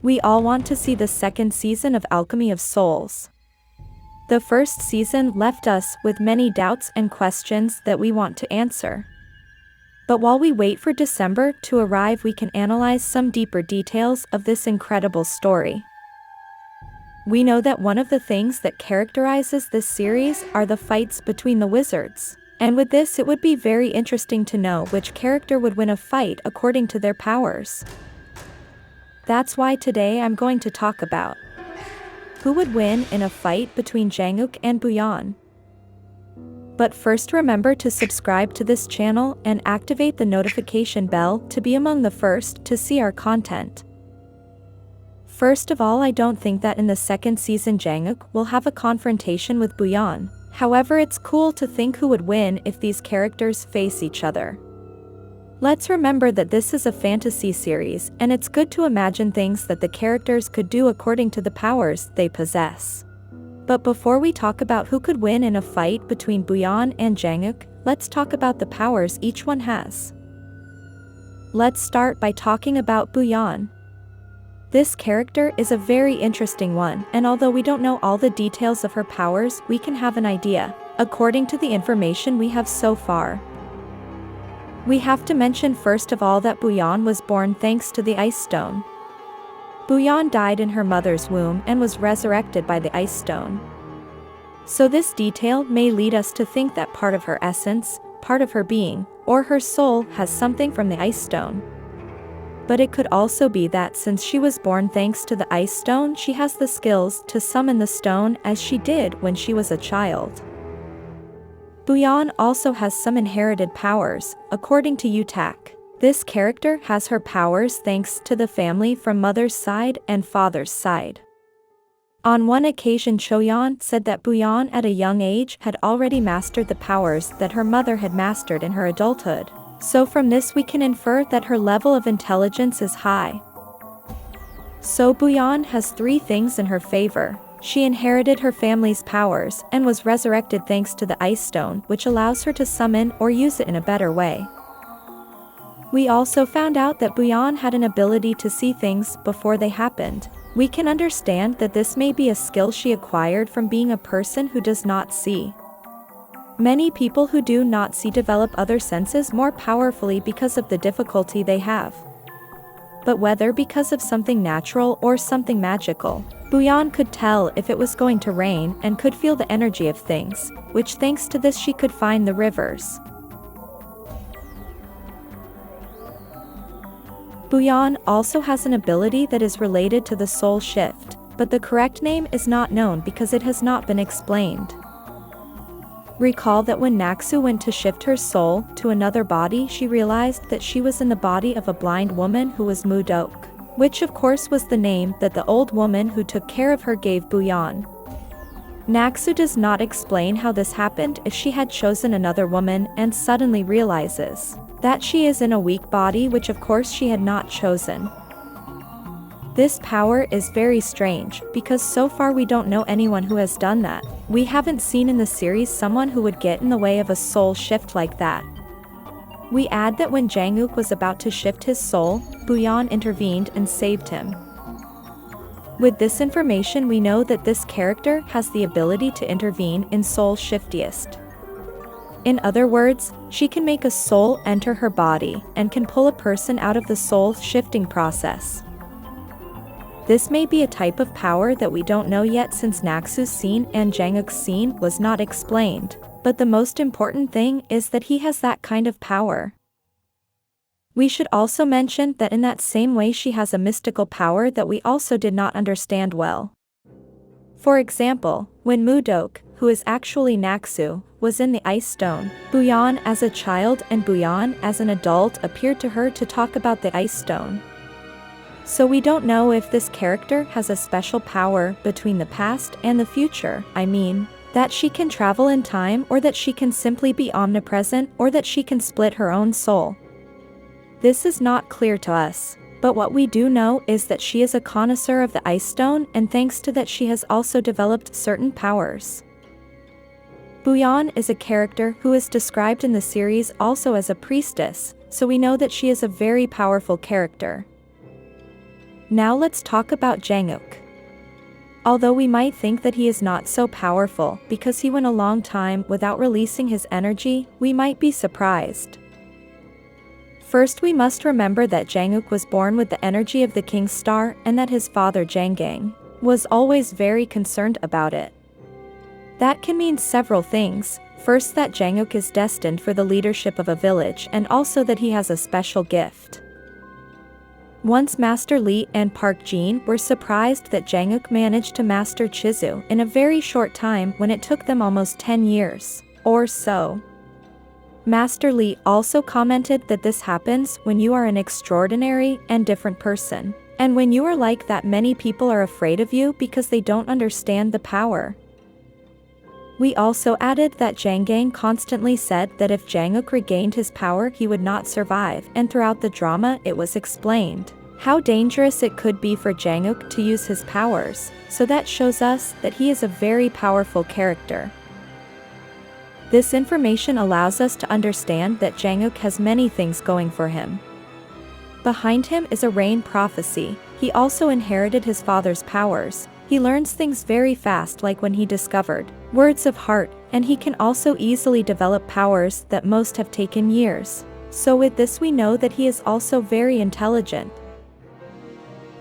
We all want to see the second season of Alchemy of Souls. The first season left us with many doubts and questions that we want to answer. But while we wait for December to arrive, we can analyze some deeper details of this incredible story. We know that one of the things that characterizes this series are the fights between the wizards. And with this, it would be very interesting to know which character would win a fight according to their powers. That's why today I'm going to talk about who would win in a fight between Jang Uk and Bu-yeon. But first, remember to subscribe to this channel and activate the notification bell to be among the first to see our content. First of all, I don't think that in the second season Jang Uk will have a confrontation with Bu-yeon. However, it's cool to think who would win if these characters face each other. Let's remember that this is a fantasy series, and it's good to imagine things that the characters could do according to the powers they possess. But before we talk about who could win in a fight between Bu-yeon and Jang Uk, let's talk about the powers each one has. Let's start by talking about Bu-yeon. This character is a very interesting one, and although we don't know all the details of her powers, we can have an idea, according to the information we have so far. We have to mention first of all that Bu-yeon was born thanks to the Ice Stone. Bu-yeon died in her mother's womb and was resurrected by the Ice Stone. So this detail may lead us to think that part of her essence, part of her being, or her soul has something from the Ice Stone. But it could also be that since she was born thanks to the Ice Stone, she has the skills to summon the stone as she did when she was a child. Bu-yeon also has some inherited powers, according to U-Tak. This character has her powers thanks to the family from mother's side and father's side. On one occasion, Choyeon said that Bu-yeon at a young age had already mastered the powers that her mother had mastered in her adulthood. So from this we can infer that her level of intelligence is high. So Bu-yeon has three things in her favor. She inherited her family's powers and was resurrected thanks to the Ice Stone, which allows her to summon or use it in a better way. We also found out that Bu-yeon had an ability to see things before they happened. We can understand that this may be a skill she acquired from being a person who does not see. Many people who do not see develop other senses more powerfully because of the difficulty they have. But whether because of something natural or something magical, Bu-yeon could tell if it was going to rain and could feel the energy of things, which thanks to this she could find the rivers. Bu-yeon also has an ability that is related to the soul shift, but the correct name is not known because it has not been explained. Recall that when In-Soo went to shift her soul to another body, she realized that she was in the body of a blind woman who was Mu-Deok, which of course was the name that the old woman who took care of her gave Bu-yeon. In-Soo does not explain how this happened if she had chosen another woman and suddenly realizes that she is in a weak body, which of course she had not chosen. This power is very strange, because so far we don't know anyone who has done that. We haven't seen in the series someone who would get in the way of a soul shift like that. We add that when Jang Uk was about to shift his soul, Bu-yeon intervened and saved him. With this information we know that this character has the ability to intervene in soul shiftiest. In other words, she can make a soul enter her body and can pull a person out of the soul shifting process. This may be a type of power that we don't know yet since In-Soo's scene and Jang Uk's scene was not explained, but the most important thing is that he has that kind of power. We should also mention that in that same way she has a mystical power that we also did not understand well. For example, when Mu-Deok, who is actually In-Soo, was in the Ice Stone, Bu-yeon as a child and Bu-yeon as an adult appeared to her to talk about the Ice Stone. So we don't know if this character has a special power between the past and the future, I mean, that she can travel in time or that she can simply be omnipresent or that she can split her own soul. This is not clear to us, but what we do know is that she is a connoisseur of the Ice Stone, and thanks to that she has also developed certain powers. Bu-yeon is a character who is described in the series also as a priestess, so we know that she is a very powerful character. Now let's talk about Jang Uk. Although we might think that he is not so powerful because he went a long time without releasing his energy, we might be surprised. First, we must remember that Jang Uk was born with the energy of the King's Star and that his father Jang Gang was always very concerned about it. That can mean several things. First, that Jang Uk is destined for the leadership of a village, and also that he has a special gift. Once Master Lee and Park Jin were surprised that Jang Uk managed to master Chizu in a very short time when it took them almost 10 years or so. Master Lee also commented that this happens when you are an extraordinary and different person, and when you are like that, many people are afraid of you because they don't understand the power. We also added that Jang Gang constantly said that if Jang Uk regained his power he would not survive, and throughout the drama it was explained how dangerous it could be for Jang Uk to use his powers, so that shows us that he is a very powerful character. This information allows us to understand that Jang Uk has many things going for him. Behind him is a rain prophecy. He also inherited his father's powers. He learns things very fast, like when he discovered words of heart, and he can also easily develop powers that most have taken years. So with this we know that he is also very intelligent.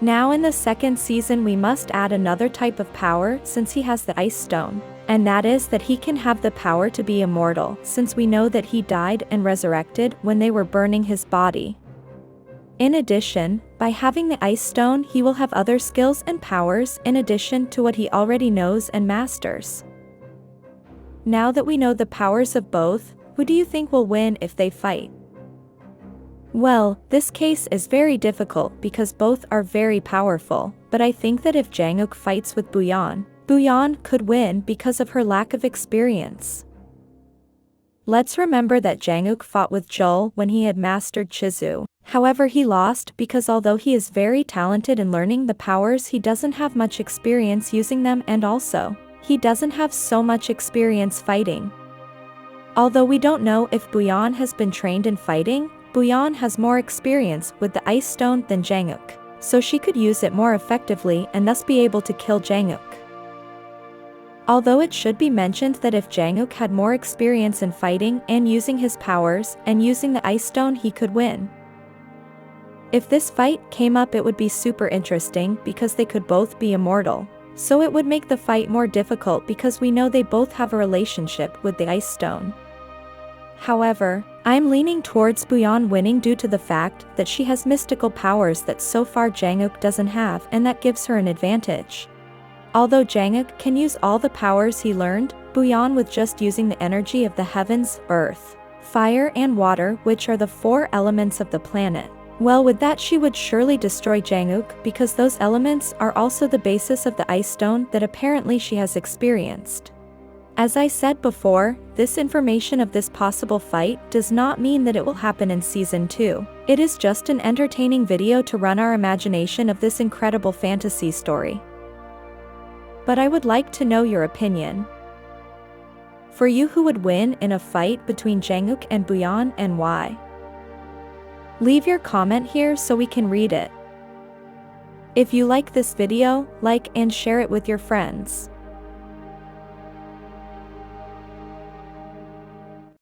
Now in the second season we must add another type of power since he has the ice stone, and that is that he can have the power to be immortal, since we know that he died and resurrected when they were burning his body. In addition, by having the ice stone he will have other skills and powers in addition to what he already knows and masters. Now that we know the powers of both, who do you think will win if they fight? Well, this case is very difficult because both are very powerful, but I think that if Jang Uk fights with Bu-yeon, Bu-yeon could win because of her lack of experience. Let's remember that Jang Uk fought with Joel when he had mastered Chizu. However, he lost because although he is very talented in learning the powers, he doesn't have much experience using them, and also, he doesn't have so much experience fighting. Although we don't know if Bu-yeon has been trained in fighting, Bu-yeon has more experience with the ice stone than Jang Uk, so she could use it more effectively and thus be able to kill Jang Uk. Although it should be mentioned that if Jang Uk had more experience in fighting and using his powers and using the ice stone, he could win. If this fight came up it would be super interesting because they could both be immortal. So it would make the fight more difficult because we know they both have a relationship with the ice stone. However, I'm leaning towards Bu-yeon winning due to the fact that she has mystical powers that so far Jang Uk doesn't have, and that gives her an advantage. Although Jang Uk can use all the powers he learned, Bu-yeon with just using the energy of the heavens, earth, fire and water, which are the 4 elements of the planet. Well, with that she would surely destroy Jang Uk because those elements are also the basis of the ice stone that apparently she has experienced. As I said before, this information of this possible fight does not mean that it will happen in season 2. It is just an entertaining video to run our imagination of this incredible fantasy story. But I would like to know your opinion. For you, who would win in a fight between Jang Uk and Bu-yeon, and why? Leave your comment here so we can read it. If you like this video, like and share it with your friends.